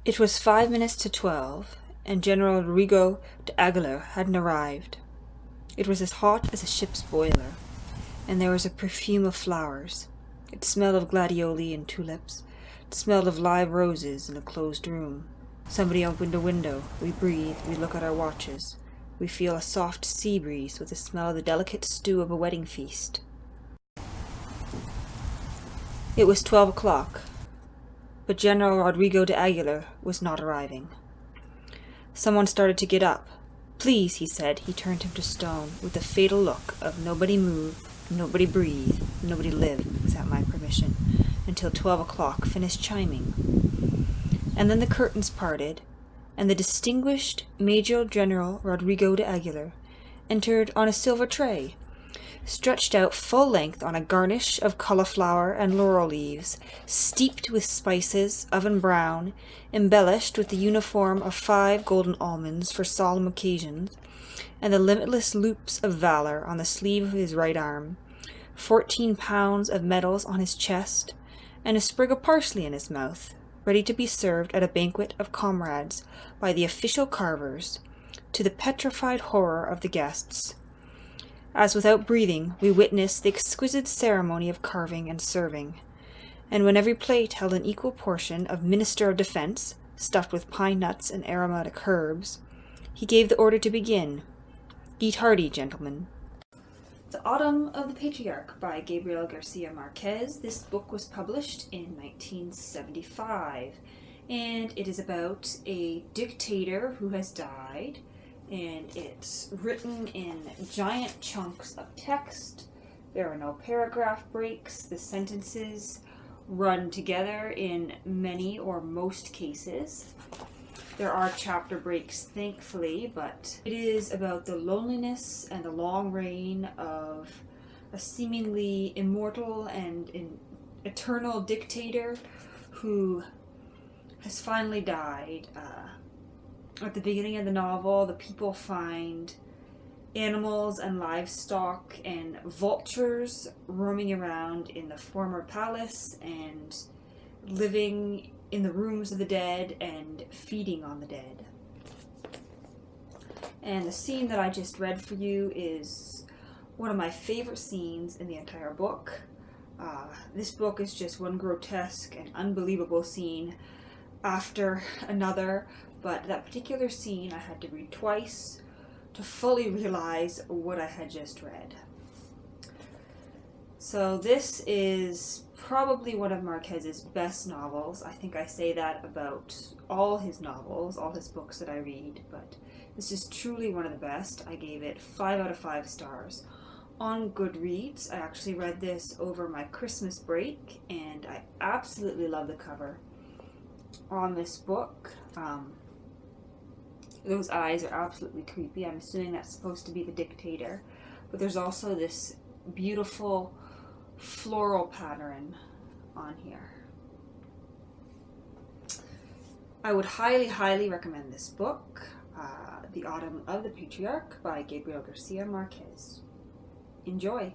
It was 5 minutes to 12, and General Rodrigo de Aguilar hadn't arrived. It was as hot as a ship's boiler, and there was a perfume of flowers. It smelled of gladioli and tulips. It smelled of live roses in a closed room. Somebody opened a window. We breathe. We look at our watches. We feel a soft sea breeze with the smell of the delicate stew of a wedding feast. It was 12 o'clock, but General Rodrigo de Aguilar was not arriving. Someone started to get up. "Please," he said. He turned him to stone with the fatal look of nobody move, nobody breathe, nobody live without my permission, until 12 o'clock finished chiming. And then the curtains parted, and the distinguished Major General Rodrigo de Aguilar entered on a silver tray, stretched out full length on a garnish of cauliflower and laurel leaves, steeped with spices, oven brown, embellished with the uniform of 5 golden almonds for solemn occasions, and the limitless loops of valor on the sleeve of his right arm, 14 pounds of medals on his chest, and a sprig of parsley in his mouth, ready to be served at a banquet of comrades by the official carvers, to the petrified horror of the guests. As without breathing, we witnessed the exquisite ceremony of carving and serving, and when every plate held an equal portion of Minister of Defense, stuffed with pine nuts and aromatic herbs, he gave the order to begin. "Eat hearty, gentlemen." The Autumn of the Patriarch by Gabriel Garcia Marquez. This book was published in 1975, and it is about a dictator who has died, and it's written in giant chunks of text. There are no paragraph breaks. The sentences run together in many or most cases. There are chapter breaks, thankfully, but it is about the loneliness and the long reign of a seemingly immortal and eternal dictator who has finally died. At the beginning of the novel, the people find animals and livestock and vultures roaming around in the former palace and living in the rooms of the dead and feeding on the dead. And the scene that I just read for you is one of my favorite scenes in the entire book. This book is just one grotesque and unbelievable scene after another, but that particular scene I had to read twice to fully realize what I had just read. So this is probably one of Marquez's best novels. I think I say that about all his novels, all his books that I read, but this is truly one of the best. I gave it 5 out of 5 stars. On Goodreads, I actually read this over my Christmas break, and I absolutely love the cover on this book. Those eyes are absolutely creepy. I'm assuming that's supposed to be the dictator, but there's also this beautiful floral pattern on here. I would highly recommend this book, The Autumn of the Patriarch by Gabriel Garcia Marquez. Enjoy!